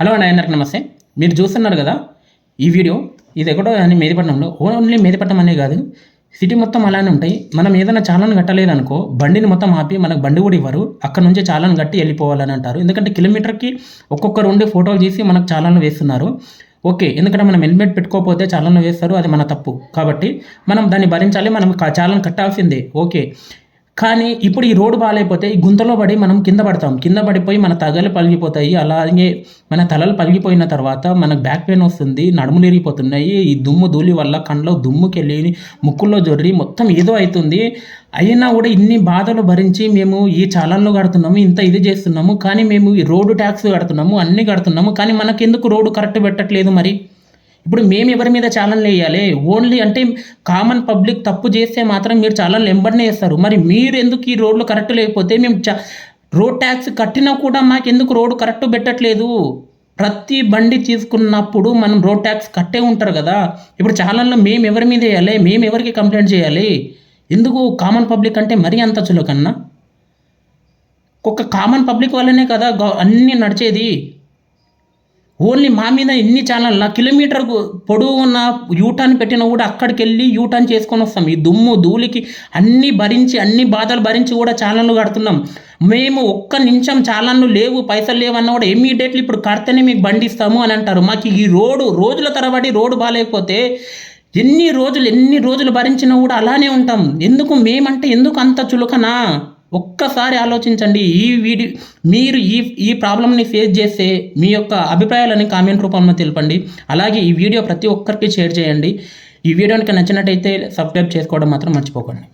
Hello అండి, అందరికి నమస్తే. మీరు చూస్తున్నారు కదా ఈ వీడియో. ఇది ఎక్కడో అని మేదిపట్నంలో, ఓన్లీ మేదిపట్నం అనే కాదు, సిటీ మొత్తం అలానే ఉంటాయి. మనం ఏదైనా చాలాను కట్టలేదనుకో బండిని మొత్తం ఆపి మనకు బండి కూడా ఇవ్వరు. అక్కడ నుంచి చాలాను కట్టి వెళ్ళిపోవాలని అంటారు. ఎందుకంటే కిలోమీటర్కి ఒక్కొక్కరు ఉండి ఫోటోలు తీసి మనకు చాలాను వేస్తున్నారు. ఓకే, ఎందుకంటే మనం హెల్మెట్ పెట్టుకోకపోతే చాలాను వేస్తారు, అది మన తప్పు. కాబట్టి మనం దాన్ని భరించాలి, మనం చాలాను కట్టాల్సిందే. ఓకే, కానీ ఇప్పుడు ఈ రోడ్డు బాగాలేకపోతే ఈ గుంతలో పడి మనం కింద పడతాం. కింద పడిపోయి మన తగలు పలిగిపోతాయి. అలాగే మన తలలు పలిగిపోయిన తర్వాత మనకు బ్యాక్ పెయిన్ వస్తుంది, నడుములు ఇరిగిపోతున్నాయి. ఈ దుమ్ము ధూళి వల్ల కళ్ళలో దుమ్ముకెళ్ళి ముక్కుల్లో జొర్రి మొత్తం ఏదో అవుతుంది. అయినా కూడా ఇన్ని బాధలు భరించి మేము ఈ చాలన్లు కడుతున్నాము, ఇంత ఇది చేస్తున్నాము, కానీ మేము ఈ రోడ్డు ట్యాక్స్ కడుతున్నాము, అన్నీ కడుతున్నాము, కానీ మనకెందుకు రోడ్డు కరెక్ట్ పెట్టట్లేదు? మరి ఇప్పుడు మేము ఎవరి మీద ఛాలన్లు వేయాలి? ఓన్లీ అంటే కామన్ పబ్లిక్ తప్పు చేస్తే మాత్రం మీరు ఛాలన్లు ఎంబడినే వేస్తారు. మరి మీరు ఎందుకు ఈ రోడ్లు కరెక్ట్ లేకపోతే మేము రోడ్ ట్యాక్స్ కట్టినా కూడా మాకెందుకు రోడ్డు కరెక్ట్ పెట్టట్లేదు? ప్రతి బండి తీసుకున్నప్పుడు మనం రోడ్ ట్యాక్స్ కట్టే ఉంటారు కదా. ఇప్పుడు ఛాలన్లు మేము ఎవరి మీద వేయాలి? మేము ఎవరికి కంప్లైంట్ చేయాలి? ఎందుకు కామన్ పబ్లిక్ అంటే మరీ అంత చులకన్నా? ఒక కామన్ పబ్లిక్ వల్లనే కదా అన్నీ నడిచేది. ఓన్లీ మా మీద ఎన్ని ఛానల్ కిలోమీటర్ పొడవు ఉన్న యూటర్న్ పెట్టినా కూడా అక్కడికి వెళ్ళి యూటర్న్ చేసుకొని వస్తాం. ఈ దుమ్ము ధూళికి అన్ని భరించి, అన్ని బాధలు భరించి కూడా ఛానళ్ళు కడుతున్నాం. మేము ఒక్క నిమిషం ఛానళ్ళు లేవు, పైసలు లేవన్నా కూడా ఇమ్మీడియట్లీ ఇప్పుడు కడితేనే మీకు బండి ఇస్తాము అని అంటారు. మాకు ఈ రోజుల తరబడి రోడ్డు బాగాలేకపోతే ఎన్ని రోజులు భరించినా కూడా అలానే ఉంటాం. ఎందుకు మేమంటే ఎందుకు అంత చులకనా? ఒక్కసారి ఆలోచించండి. మీరు ఈ ప్రాబ్లమ్ని ఫేస్ చేస్తే మీ యొక్క అభిప్రాయాలని కామెంట్ రూపంలో తెలపండి. అలాగే ఈ వీడియో ప్రతి ఒక్కరికి షేర్ చేయండి. ఈ వీడియోనికి నచ్చినట్టయితే సబ్స్క్రైబ్ చేసుకోవడం మాత్రం మర్చిపోకండి.